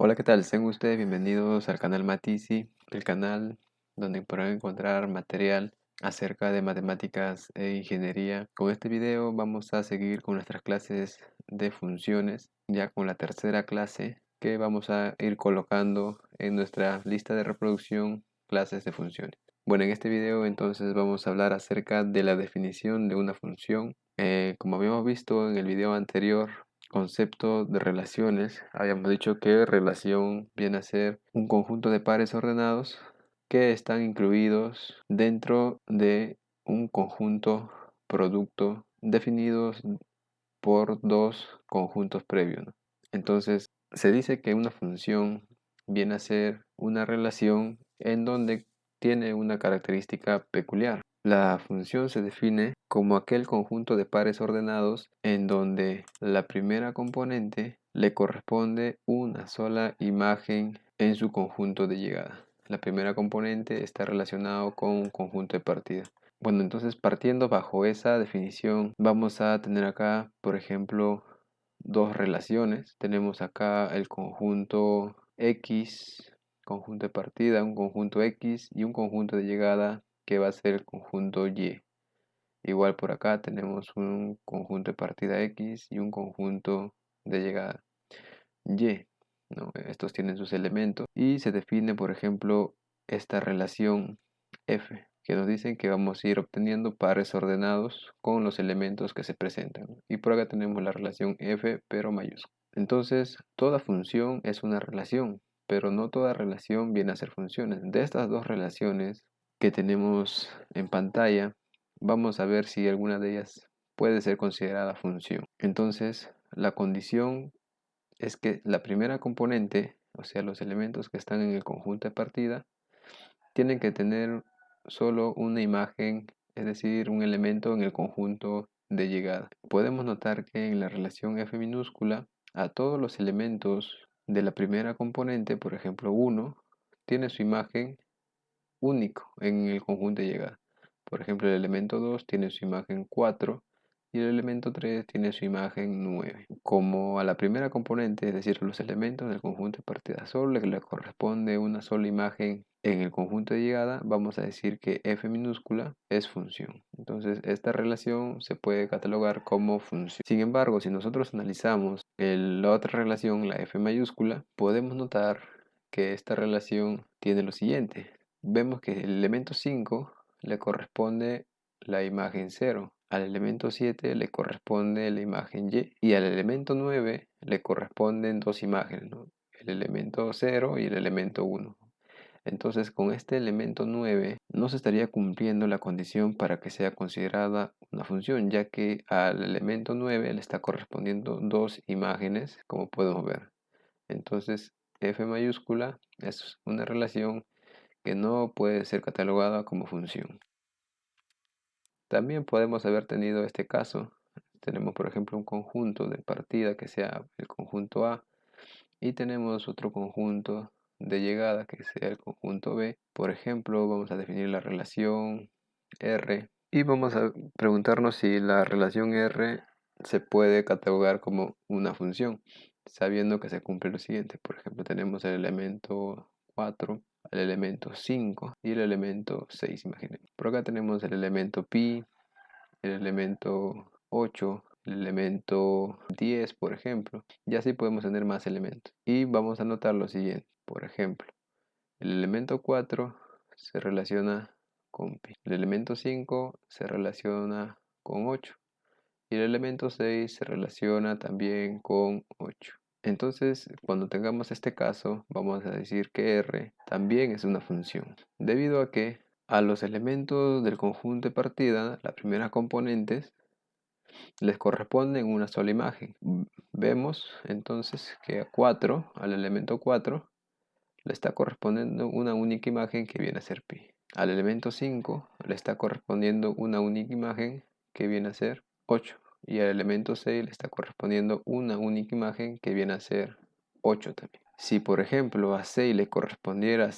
Hola, ¿qué tal? Sean ustedes bienvenidos al canal Matisi, el canal donde podrán encontrar material acerca de matemáticas e ingeniería. Con este video vamos a seguir con nuestras clases de funciones, ya con la tercera clase que vamos a ir colocando en nuestra lista de reproducción clases de funciones. Bueno, en este video entonces vamos a hablar acerca de la definición de una función. Como habíamos visto en el video anterior, concepto de relaciones, habíamos dicho que relación viene a ser un conjunto de pares ordenados que están incluidos dentro de un conjunto producto definidos por dos conjuntos previos, ¿no? Entonces, se dice que una función viene a ser una relación en donde tiene una característica peculiar. La función se define como aquel conjunto de pares ordenados en donde la primera componente le corresponde una sola imagen en su conjunto de llegada. La primera componente está relacionado con un conjunto de partida. Bueno, entonces partiendo bajo esa definición, vamos a tener acá, por ejemplo, dos relaciones. Tenemos acá el conjunto X, conjunto de partida, un conjunto X y un conjunto de llegada que va a ser el conjunto Y. Igual por acá tenemos un conjunto de partida X y un conjunto de llegada Y, ¿no? Estos tienen sus elementos y se define, por ejemplo, esta relación F, que nos dicen que vamos a ir obteniendo pares ordenados con los elementos que se presentan. Y por acá tenemos la relación F, pero mayúscula. Entonces, toda función es una relación, pero no toda relación viene a ser funciones. De estas dos relaciones que tenemos en pantalla, vamos a ver si alguna de ellas puede ser considerada función. Entonces, la condición es que la primera componente, o sea, los elementos que están en el conjunto de partida, tienen que tener solo una imagen, es decir, un elemento en el conjunto de llegada. Podemos notar que en la relación F minúscula, a todos los elementos de la primera componente, por ejemplo 1, tiene su imagen único en el conjunto de llegada. Por ejemplo, el elemento 2 tiene su imagen 4 y el elemento 3 tiene su imagen 9. Como a la primera componente, es decir, los elementos del conjunto de partida solo le corresponde una sola imagen en el conjunto de llegada, vamos a decir que f minúscula es función. Entonces, esta relación se puede catalogar como función. Sin embargo, si nosotros analizamos la otra relación, la f mayúscula, podemos notar que esta relación tiene lo siguiente. Vemos que el elemento 5 le corresponde la imagen 0, al elemento 7 le corresponde la imagen Y y al elemento 9 le corresponden dos imágenes, ¿no? El elemento 0 y el elemento 1. Entonces, con este elemento 9 no se estaría cumpliendo la condición para que sea considerada una función, ya que al elemento 9 le está correspondiendo dos imágenes, como podemos ver. Entonces, f mayúscula es una relación que no puede ser catalogada como función. También podemos haber tenido este caso. Tenemos, por ejemplo, un conjunto de partida que sea el conjunto A y tenemos otro conjunto de llegada que sea el conjunto B. Por ejemplo, vamos a definir la relación R y vamos a preguntarnos si la relación R se puede catalogar como una función, sabiendo que se cumple lo siguiente. Por ejemplo, tenemos el elemento 4, el elemento 5 y el elemento 6, imaginemos. Por acá tenemos el elemento pi, el elemento 8, el elemento 10, por ejemplo. Y así podemos tener más elementos. Y vamos a notar lo siguiente. Por ejemplo, el elemento 4 se relaciona con pi. El elemento 5 se relaciona con 8. Y el elemento 6 se relaciona también con 8. Entonces, cuando tengamos este caso, vamos a decir que R también es una función, debido a que a los elementos del conjunto de partida, las primeras componentes, les corresponden una sola imagen. Vemos entonces que a 4, al elemento 4, le está correspondiendo una única imagen que viene a ser pi. Al elemento 5 le está correspondiendo una única imagen que viene a ser 8. Y al elemento 6 le está correspondiendo una única imagen que viene a ser 8 también. Si por ejemplo a 6 le correspondiera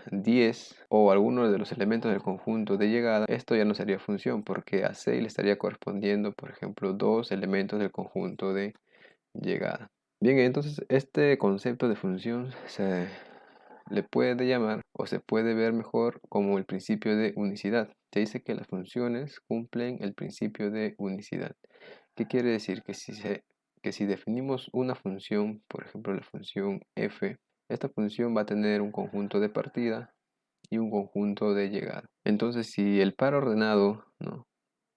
10 o alguno de los elementos del conjunto de llegada, esto ya no sería función porque a 6 le estaría correspondiendo por ejemplo dos elementos del conjunto de llegada. Bien, entonces este concepto de función se le puede llamar o se puede ver mejor como el principio de unicidad. Se dice que las funciones cumplen el principio de unicidad. ¿Qué quiere decir? Que si definimos una función, por ejemplo la función f, esta función va a tener un conjunto de partida y un conjunto de llegada. Entonces, si el par ordenado, ¿no?,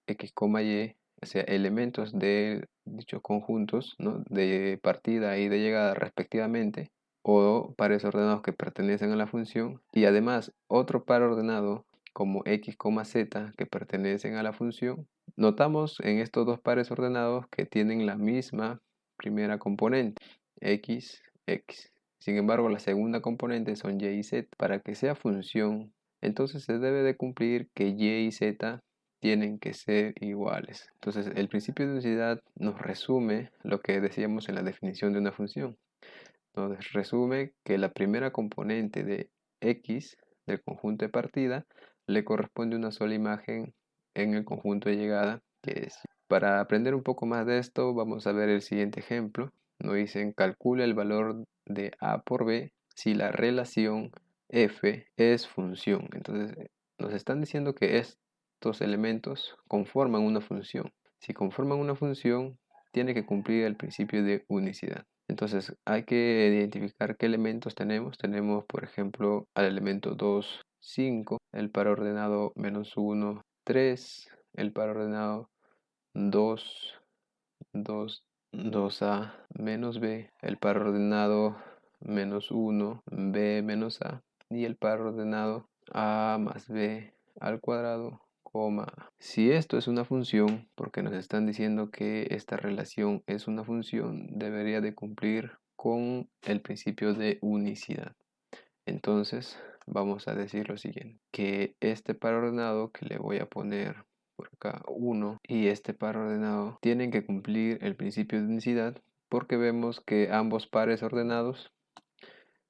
x, y, o sea, elementos de dichos conjuntos, ¿no?, de partida y de llegada respectivamente, o pares ordenados que pertenecen a la función, y además otro par ordenado como x, z que pertenecen a la función, notamos en estos dos pares ordenados que tienen la misma primera componente, x, x. Sin embargo, la segunda componente son y y z. Para que sea función, entonces se debe de cumplir que y y z tienen que ser iguales. Entonces, el principio de unicidad nos resume lo que decíamos en la definición de una función. Nos resume que la primera componente de x del conjunto de partida le corresponde una sola imagen en el conjunto de llegada, que es. Para aprender un poco más de esto, vamos a ver el siguiente ejemplo. Nos dicen, calcula el valor de a por b si la relación f es función. Entonces, nos están diciendo que estos elementos conforman una función. Si conforman una función, tiene que cumplir el principio de unicidad. Entonces hay que identificar qué elementos tenemos. Tenemos, por ejemplo, al elemento 2, 5, el par ordenado -1, 3, el par ordenado 2, 2, 2a menos b, el par ordenado -1, b menos a, y el par ordenado a más b al cuadrado, coma. Si esto es una función, porque nos están diciendo que esta relación es una función, debería de cumplir con el principio de unicidad. Entonces vamos a decir lo siguiente, que este par ordenado que le voy a poner por acá 1 y este par ordenado tienen que cumplir el principio de unicidad, porque vemos que ambos pares ordenados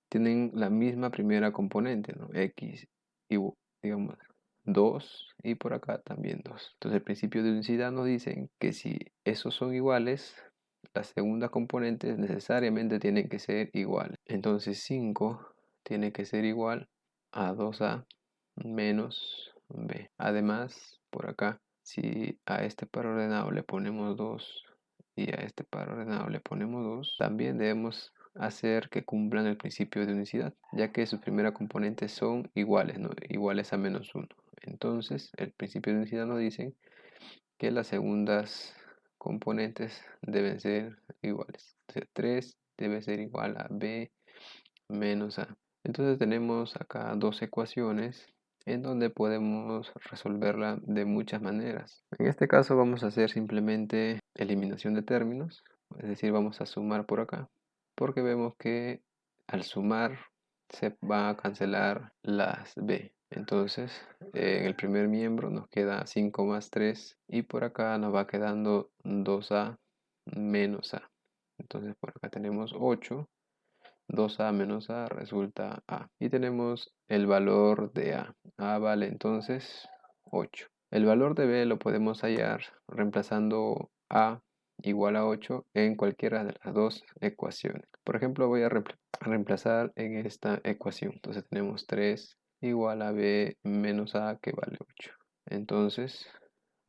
tienen la misma primera componente, ¿no? X y, digamos, 2 y por acá también 2. Entonces el principio de unicidad nos dice que si esos son iguales, las segundas componentes necesariamente tienen que ser iguales. Entonces 5 tiene que ser igual a 2a menos b. Además, por acá, si a este par ordenado le ponemos 2 y a este par ordenado le ponemos 2, también debemos hacer que cumplan el principio de unicidad, ya que sus primeras componentes son iguales, ¿no?, iguales a -1. Entonces, el principio de unicidad nos dice que las segundas componentes deben ser iguales. Entonces, 3 debe ser igual a b menos a. Entonces tenemos acá dos ecuaciones en donde podemos resolverla de muchas maneras. En este caso vamos a hacer simplemente eliminación de términos, es decir, vamos a sumar por acá, porque vemos que al sumar se va a cancelar las b. Entonces, en el primer miembro nos queda 5 más 3 y por acá nos va quedando 2a menos a. Entonces por acá tenemos 8. 2a menos a resulta a. Y tenemos el valor de a. A vale entonces 8. El valor de b lo podemos hallar reemplazando a igual a 8 en cualquiera de las dos ecuaciones. Por ejemplo, voy a reemplazar en esta ecuación. Entonces tenemos 3 igual a b menos a que vale 8. Entonces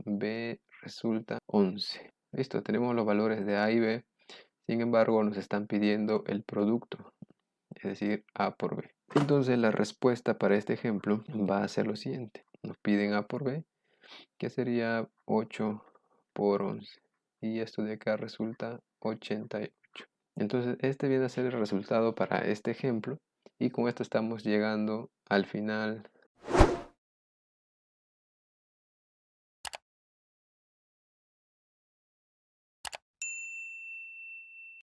b resulta 11. Listo, tenemos los valores de a y b. Sin embargo, nos están pidiendo el producto, es decir, a por b. Entonces la respuesta para este ejemplo va a ser lo siguiente. Nos piden a por b, que sería 8 por 11. Y esto de acá resulta 88. Entonces este viene a ser el resultado para este ejemplo. Y con esto estamos llegando al final